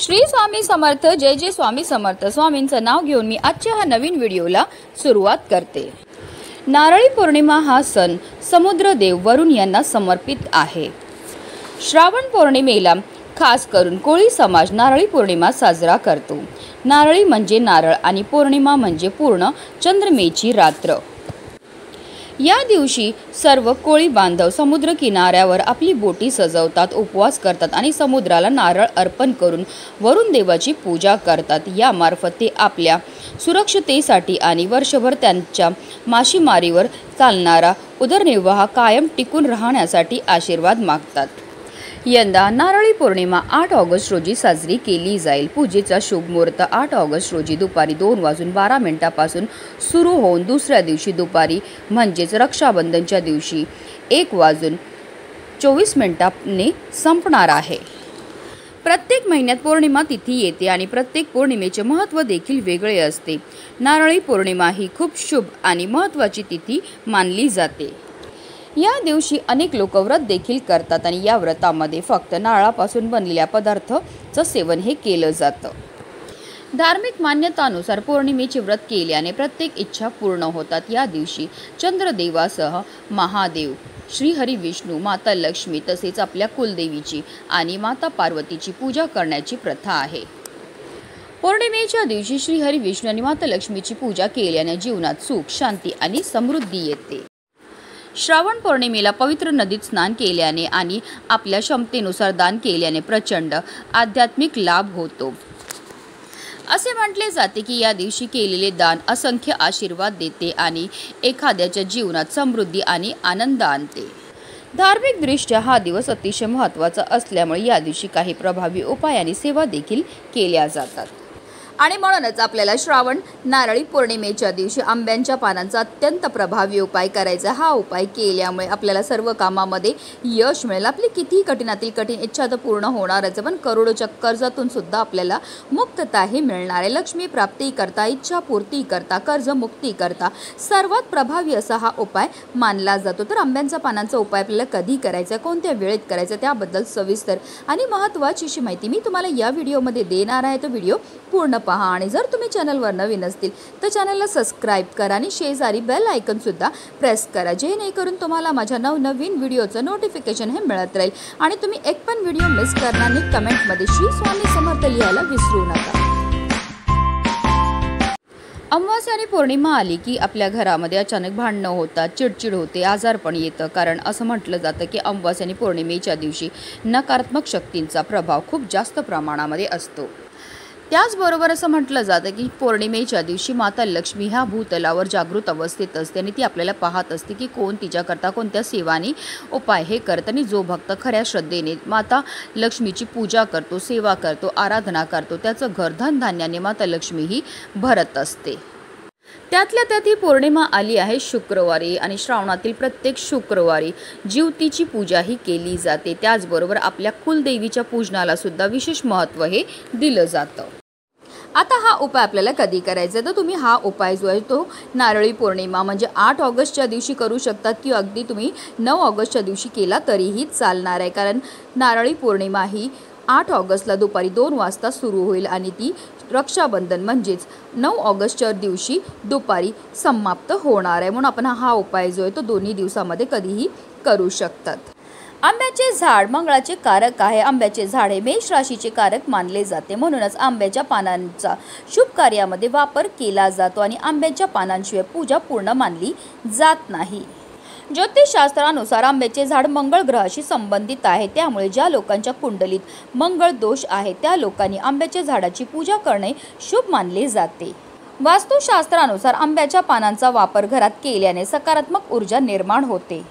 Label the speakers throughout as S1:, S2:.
S1: श्री स्वामी समर्थ। जय जय स्वामी समर्थ। स्वामींचं नाव घेऊन मी आजच्या हा नवीन व्हिडिओला सुरुवात करते। नारळी पौर्णिमा हा सण समुद्रदेव वरुण यांना समर्पित आहे। श्रावण पौर्णिमेला खास करून कोळी समाज नारळी पौर्णिमा साजरा करतो। नारळी म्हणजे नारळ आणि पौर्णिमा म्हणजे पूर्ण चंद्रमेची रात्र। या दिवशी सर्व कोळी बांधव समुद्र किनाऱ्यावर आपली बोटी सजवतात, उपवास करतात आणि समुद्राला नारळ अर्पण करून वरुण देवाची पूजा करतात। यामार्फत ते आपल्या सुरक्षिततेसाठी आणि वर्षभर त्यांच्या मासेमारीवर चालणारा उदरनिर्वाह कायम टिकून राहण्यासाठी आशीर्वाद मागतात। यंदा नारळी पौर्णिमा 8 ऑगस्ट रोजी साजरी केली जाईल। पूजेचा शुभ मुहूर्त 8 ऑगस्ट रोजी दुपारी 2:12 पासून सुरू होऊन दुसऱ्या दिवशी दुपारी म्हणजेच रक्षाबंधनच्या दिवशी 1:24 संपणार आहे। प्रत्येक महिन्यात पौर्णिमा तिथी येते आणि प्रत्येक पौर्णिमेचे महत्त्व देखील वेगळे असते। नारळी पौर्णिमा ही खूप शुभ आणि महत्त्वाची तिथी मानली जाते। या दिवशी अनेक लोक व्रत देखील करतात आणि या व्रतामध्ये फक्त नारळापासून बनलेल्या पदार्थाचं सेवन हे केलं जातं। धार्मिक मान्यतानुसार पौर्णिमेचे व्रत केल्याने प्रत्येक इच्छा पूर्ण होतात। या दिवशी चंद्रदेवासह महादेव, श्रीहरी विष्णू, माता लक्ष्मी तसेच आपल्या कुलदेवीची आणि माता पार्वतीची पूजा करण्याची प्रथा आहे। पौर्णिमेच्या दिवशी श्रीहरी विष्णू आणि माता लक्ष्मीची पूजा केल्याने जीवनात सुख, शांती आणि समृद्धी येते। श्रावण पौर्णिमेला पवित्र नदीत स्नान केल्याने आणि आपल्या क्षमतेनुसार दान केल्याने प्रचंड आध्यात्मिक लाभ होतो। असे म्हटले जाते की या दिवशी केलेले दान असंख्य आशीर्वाद देते आणि एखाद्याच्या जीवनात समृद्धी आणि आनंद आणते। धार्मिकदृष्ट्या हा दिवस अतिशय महत्त्वाचा असल्यामुळे या दिवशी काही प्रभावी उपाय आणि सेवा देखील केल्या जातात। आणि म्हणूनच आपल्याला श्रावण नारळी पौर्णिमेच्या दिवशी आंब्यांच्या पानांचा अत्यंत प्रभावी उपाय करायचा। हा उपाय केल्यामुळे आपल्याला सर्व कामामध्ये यश मिळेल। आपली कितीही कठीणातील कठीण इच्छा तर पूर्ण होणारच, पण करोडोच्या कर्जातून सुद्धा आपल्याला मुक्तता ही मिळणार आहे। लक्ष्मी प्राप्ती करता, इच्छा पूर्ती करता, कर्ज मुक्ती करता सर्वात प्रभावी असा हा उपाय मानला जातो। तर आंब्यांच्या पानांचा उपाय आपल्याला कधी करायचा, कोणत्या वेळेत करायचा त्याबद्दल सविस्तर आणि महत्त्वाची अशी माहिती मी तुम्हाला या व्हिडिओमध्ये देणार आहे। तो व्हिडिओ पूर्ण पहा आणि जर तुम्ही चॅनलवर नवीन असतील तर चॅनलला सबस्क्राइब करा आणि शेजारी बेल आयकॉन सुद्धा प्रेस करा, जेणेकरून तुम्हाला माझ्या नवनवीन व्हिडिओचं नोटिफिकेशन हे मिळत राहील आणि तुम्ही एक पण व्हिडिओ मिस करणार नाही। कमेंटमध्ये श्री स्वामी समर्थ लिहायला विसरू नका। अमावास्या आणि पौर्णिमा आली की आपल्या घरामध्ये अचानक भांडणं होतात, चिडचिड होते, आजारपण येतं। कारण असं म्हटलं जातं की अमावास्या आणि पौर्णिमेच्या दिवशी नकारात्मक शक्तींचा प्रभाव खूप जास्त प्रमाणामध्ये असतो। त्याचबरोबर असं म्हटलं जातं की पौर्णिमेच्या दिवशी माता लक्ष्मी ह्या भूतलावर जागृत अवस्थेत असते आणि ती आपल्याला पाहत असते की कोण तिच्याकरता कोणत्या सेवाने उपाय हे करत आणि जो भक्त खऱ्या श्रद्धेने माता लक्ष्मीची पूजा करतो, सेवा करतो, आराधना करतो त्याचं घर धनधान्याने माता लक्ष्मी ही भरत असते। त्यातल्या त्यात ही पौर्णिमा आली आहे शुक्रवारी आणि श्रावणातील प्रत्येक शुक्रवारी ज्योतीची पूजा ही केली जाते। त्याचबरोबर आपल्या कुलदेवीच्या पूजनाला सुद्धा विशेष महत्त्व हे दिलं जातं। आता हा उपाय आपल्याला कधी करायचा तर तुम्ही हा उपाय जो आहे तो नारळी पौर्णिमा म्हणजे 8 ऑगस्टच्या दिवशी करू शकतात किंवा अगदी तुम्ही 9 ऑगस्टच्या दिवशी केला तरीही चालणार आहे। कारण नारळी पौर्णिमा ही 8 ऑगस्टला दुपारी 2 वाजता सुरू होईल आणि ती रक्षाबंधन म्हणजेच 9 ऑगस्टच्या दिवशी दुपारी समाप्त होणार आहे। म्हणून आपण हा उपाय जो आहे तो दोन्ही दिवसामध्ये कधीही करू शकतात। आंब्याचे झाड मंगळाचे कारक आहे। आंब्याचे झाड हे मेष राशीचे कारक मानले जाते, म्हणूनच आंब्याच्या पानांचा शुभ कार्यामध्ये वापर केला जातो आणि आंब्याच्या पानांशिवाय पूजा पूर्ण मानली जात नाही। ज्योतिषशास्त्रानुसार आंब्याचे झाड मंगळ ग्रहाशी संबंधित आहे, त्यामुळे ज्या लोकांच्या कुंडलीत मंगळ दोष आहे त्या लोकांनी आंब्याच्या झाडाची पूजा करणे शुभ मानले जाते। वास्तुशास्त्रानुसार आंब्याच्या पानांचा वापर घरात केल्याने सकारात्मक ऊर्जा निर्माण होते।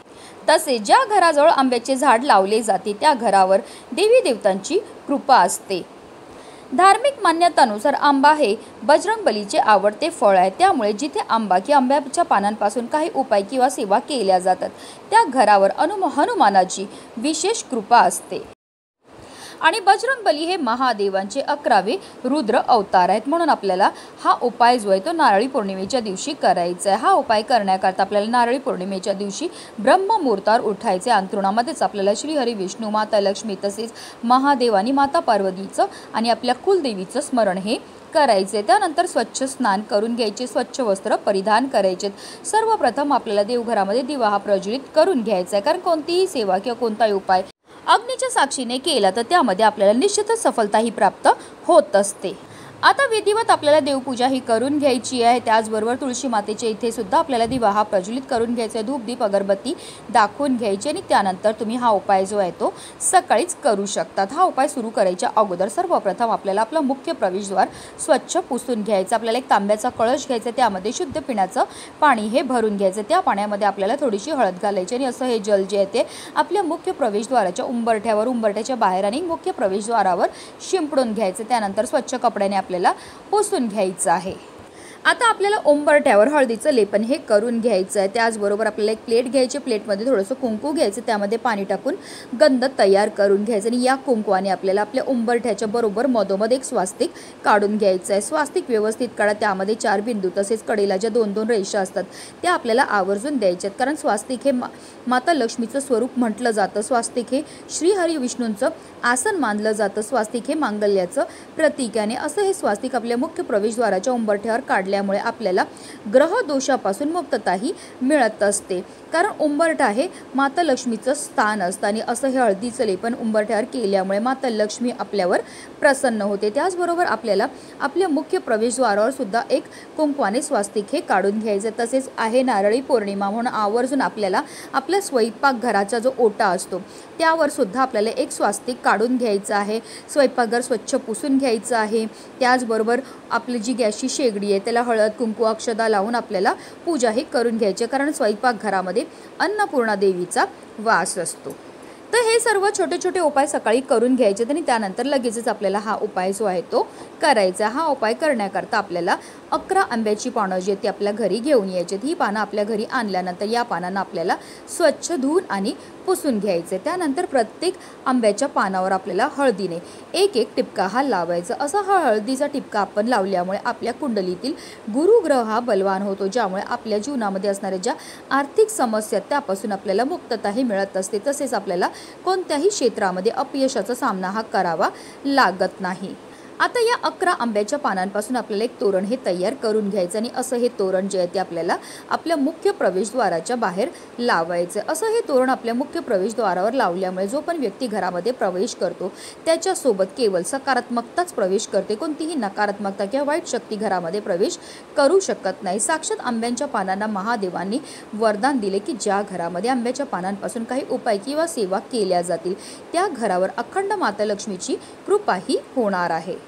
S1: तसेच ज्या घराजवळ आंब्याचे झाड लावले जाते त्या घरावर देवी देवतांची कृपा असते। धार्मिक मान्यतानुसार आंबा हे बजरंगबलीचे आवडते फळ आहे, त्यामुळे जिथे आंबा किंवा आंब्याच्या पानांपासून काही उपाय किंवा सेवा केल्या जातात त्या घरावर हनुमानाची विशेष कृपा असते। आणि बजरंगबली हे महादेवांचे 11वे रुद्र अवतार आहेत, म्हणून आपल्याला हा उपाय जो आहे तो नारळी पौर्णिमेच्या दिवशी करायचा आहे। हा उपाय करण्याकरता आपल्याला नारळी पौर्णिमेच्या दिवशी ब्रह्ममुहूर्तावर उठायचे। अंथरुणामध्येच आपल्याला श्री हरी विष्णू, माता लक्ष्मी तसेच महादेव आणि माता पार्वतीचं आणि आपल्या कुलदेवीचं स्मरण हे करायचे। त्यानंतर स्वच्छ स्नान करून घ्यायचे, स्वच्छ वस्त्र परिधान करायचे। सर्वप्रथम आपल्याला देवघरामध्ये दिवा हा प्रज्वलित करून घ्यायचा आहे, कारण कोणतीही सेवा किंवा कोणताही उपाय अग्नीच्या साक्षीने केला तर त्यामध्ये आपल्याला निश्चितच सफलता ही प्राप्त होत असते। आता विधिवत आपल्याला देवपूजा ही करून घ्यायची आहे। त्याचबरोबर तुळशी मातेच्या इथे सुद्धा आपल्याला दिवा हा प्रज्वलित करून घ्यायचा आहे, धूप दीप अगरबत्ती दाखवून घ्यायची आणि त्यानंतर तुम्ही हा उपाय जो आहे तो सकाळीच करू शकतात। हा उपाय सुरू करायच्या अगोदर सर्वप्रथम आपल्याला आपलं मुख्य प्रवेशद्वार स्वच्छ पुसून घ्यायचं। आपल्याला एक तांब्याचा कळश घ्यायचा, त्यामध्ये शुद्ध पिण्याचं पाणी हे भरून घ्यायचं। त्या पाण्यामध्ये आपल्याला थोडीशी हळद घालायची आणि असं हे जल जे आहे ते आपल्या मुख्य प्रवेशद्वाराच्या उंबरठ्यावर, उंबरठ्याच्या बाहेर आणि मुख्य प्रवेशद्वारावर शिंपडून घ्यायचं। त्यानंतर स्वच्छ कपड्याने आपल्याला पुसून घ्यायचं आहे। आता आपल्याला उंबरठ्यावर हळदीचं लेपन हे करून घ्यायचं आहे। त्याचबरोबर आपल्याला एक प्लेट घ्यायची, प्लेटमध्ये थोडंसं कुंकू घ्यायचं, त्यामध्ये पाणी टाकून गंध तयार करून घ्यायचं आणि या कुंकवाने आपल्याला आपल्या उंबरठ्याच्या बरोबर मधोमध एक स्वास्तिक काढून घ्यायचं आहे। स्वास्तिक व्यवस्थित काढा, त्यामध्ये 4 बिंदू तसेच कडेला ज्या 2-2 रेषा असतात त्या आपल्याला आवर्जून द्यायच्या आहेत, कारण स्वास्तिक हे माता लक्ष्मीचं स्वरूप म्हटलं जातं। स्वास्तिक हे श्री हरी विष्णूंचं आसन मानलं जातं। स्वास्तिक हे मांगल्याचं प्रतीक आहे। असं हे स्वास्तिक आपल्या मुख्य प्रवेशद्वाराच्या उंबरठ्यावर काढल्यामुळे आपल्याला ग्रह दोषापासून मुक्तताही मिळत असते, कारण उंबरठा हे माता लक्ष्मीचं स्थान असतं आणि असं हे हळदीचं लेपन उंबरठ्यावर केल्यामुळे माता लक्ष्मी आपल्यावर प्रसन्न होते। त्याचबरोबर आपल्याला आपल्या मुख्य प्रवेशद्वारावर सुद्धा एक कुंकवाने स्वास्तिक हे काढून घ्यायचं। तसेच आहे नारळी पौर्णिमा, म्हणून आवर्जून आपल्याला आपल्या स्वयंपाकघराचा जो ओटा असतो त्यावर सुद्धा आपल्याला एक स्वास्तिक काढून घ्यायचं आहे। स्वयंपाकघर स्वच्छ पुसून घ्यायचं आहे। त्याचबरोबर आपली जी गॅसची शेगडी आहे त्याला हळद कुंकू अक्षता लावून आपल्याला पूजा ही करून घ्यायची, कारण स्वयंपाकघरामध्ये अन्नपूर्णा देवीचा वास असतो। तर हे सर्व छोटे छोटे उपाय सकाळी करून घ्यायचे आणि त्यानंतर लगेचच आपल्याला हा उपाय जो आहे तो करायचा। हा उपाय करण्याकरता आपल्याला 11 आंब्याची पानं जी आहेत ती आपल्या घरी घेऊन यायची। ही पानं आपल्या घरी आणल्यानंतर या पानांना आपल्याला स्वच्छ धुवून आणि पुसून घ्यायचे। त्यानंतर प्रत्येक आंब्याच्या पानावर आपल्याला हळदीने एक एक टिपका हा लावायचा। असा हा हळदीचा टिपका आपण लावल्यामुळे आपल्या कुंडलीतील गुरुग्रह हा बलवान होतो, ज्यामुळे आपल्या जीवनामध्ये असणाऱ्या ज्या आर्थिक समस्या त्यापासून आपल्याला मुक्तताही मिळत असते। तसेच आपल्याला कोणत्याही क्षेत्रामध्ये अपयशाचा सामना हा करावा लागत नाही। आता या 11 आंब्याच्या पानांपासून आपल्याला एक तोरण हे तयार करून घ्यायचं आणि असं हे तोरण जे आहे ते आपल्याला आपल्या मुख्य प्रवेशद्वाराच्या बाहेर लावायचं। असं हे तोरण आपल्या मुख्य प्रवेशद्वारावर लावल्यामुळे जो पण व्यक्ती घरामध्ये प्रवेश करतो त्याच्यासोबत केवळ सकारात्मकताच प्रवेश करते, कोणतीही नकारात्मकता किंवा वाईट शक्ती घरामध्ये प्रवेश करू शकत नाही। साक्षात आंब्याच्या पानांना महादेवांनी वरदान दिले की ज्या घरामध्ये आंब्याच्या पानांपासून काही उपाय किंवा सेवा केल्या जातील त्या घरावर अखंड माता लक्ष्मीची कृपाही होणार आहे।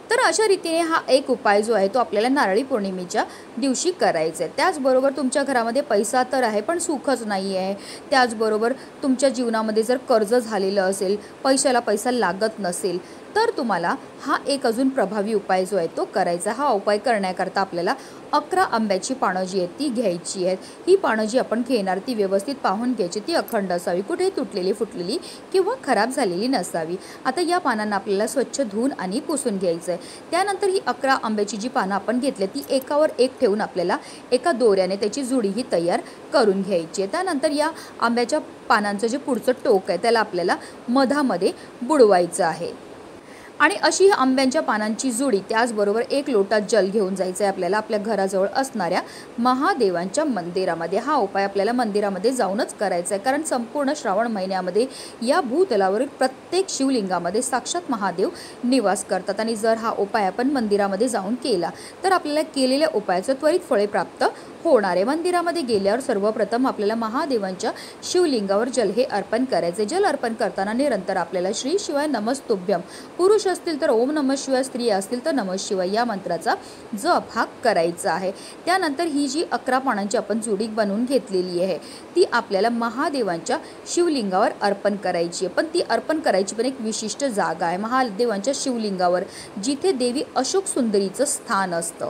S1: तर अशा रीतीने हा एक उपाय जो आहे तो आपल्याला नारळी पौर्णिमेच्या दिवशी करायचा आहे। त्याचबरोबर तुमच्या घरामध्ये पैसा तर आहे पण सुखच नाही आहे, त्याचबरोबर तुमच्या जीवनामध्ये जर कर्ज झालेलं असेल, पैशाला पैसा लागत नसेल, तर तुम्हाला हा एक अजून प्रभावी उपाय जो आहे तो करायचा। हा उपाय करण्याकरता आपल्याला 11 आंब्याची पानं जी आहेत ती घ्यायची आहेत। ही पानं जी आपण घेणार ती व्यवस्थित पाहून घ्यायची, ती अखंड असावी, कुठेही तुटलेली फुटलेली किंवा खराब झालेली नसावी। आता या पानांना आपल्याला स्वच्छ धुवून आणि पुसून घ्यायचं आहे। त्यानंतर ही 11 आंब्याची जी पानं आपण घेतली ती एकावर एक ठेवून आपल्याला एका दोऱ्याने त्याची जुडी ही तयार करून घ्यायची आहे। त्यानंतर या आंब्याच्या पानांचं जे पुढचं टोक आहे त्याला आपल्याला मधामध्ये बुडवायचं आहे आणि अशी आंब्यांच्या पानांची जुडी, त्याचबरोबर 1 लोटा जल घेऊन जायचं आहे आपल्याला आपल्या घराजवळ असणाऱ्या महादेवांच्या मंदिरामध्ये। हा उपाय आपल्याला मंदिरामध्ये जाऊनच करायचा आहे, कारण संपूर्ण श्रावण महिन्यामध्ये या भूतलावरील प्रत्येक शिवलिंगामध्ये साक्षात महादेव निवास करतात आणि जर हा उपाय आपण मंदिरामध्ये जाऊन केला तर आपल्याला केलेल्या उपायाचं त्वरित फळे प्राप्त होणार आहे। मंदिरामध्ये गेल्यावर सर्वप्रथम आपल्याला महादेवांच्या शिवलिंगावर जल हे अर्पण करायचे। जल अर्पण करताना निरंतर आपल्याला श्री शिवाय नमस्तुभ्यम, पुरुष असतील तर ओम नमः शिवाय, स्त्री असतील तर नमः शिवाय या मंत्राचा जप हा करायचा आहे। त्यानंतर ही जी 11 पानांची आपण जुडी बनवून घेतलेली आहे ती आपल्याला महादेवांच्या शिवलिंगावर अर्पण करायची आहे। पण ती अर्पण करायची पण एक विशिष्ट जागा आहे महादेवांच्या शिवलिंगावर, जिथे देवी अशोक सुंदरीचं स्थान असतं।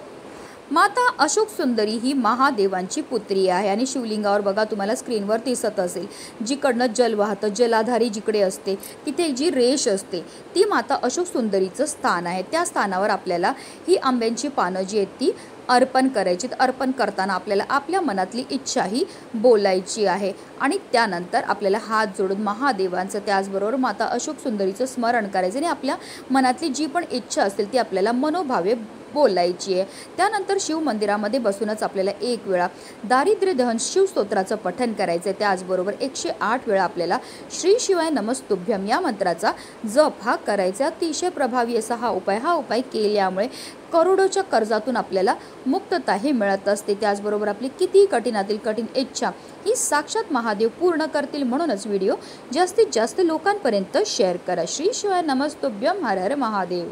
S1: माता अशोक सुंदरी ही महादेवांची पुत्री आहे आणि शिवलिंगावर बघा तुम्हाला स्क्रीनवर दिसत असेल, जिकडनं जल वाहतं, जलाधारी जिकडे असते तिथे जी रेष असते ती माता अशोक सुंदरीचं स्थान आहे. त्या स्थानावर आपल्याला ही आंब्यांची पानं जी आहेत ती अर्पण करायची. अर्पण करताना आपल्याला आपल्या मनातली इच्छाही बोलायची आहे आणि त्यानंतर आपल्याला हात जोडून महादेवांचं त्याचबरोबर माता अशोक सुंदरीचं स्मरण करायचं आणि आपल्या मनातली जी पण इच्छा असेल ती आपल्याला मनोभावे बोलायची आहे. त्यानंतर शिव मंदिरामध्ये बसूनच आपल्याला एक वेळा दारिद्र्य दहन शिवस्तोत्राचं पठण करायचं आहे. त्याचबरोबर 108 वेळा आपल्याला श्री शिवाय नमस्तुभ्यम या मंत्राचा जप हा करायचा. अतिशय प्रभावी असा हा उपाय केल्यामुळे करोडोच्या कर्जातून आपल्याला मुक्तताही मिळत असते. त्याचबरोबर आपली किती कठीणातील कठीण इच्छा ही साक्षात महादेव पूर्ण करतील. म्हणूनच व्हिडिओ जास्तीत जास्त लोकांपर्यंत शेअर करा. श्री शिवाय नमस्तुभ्यम. हर हर महादेव.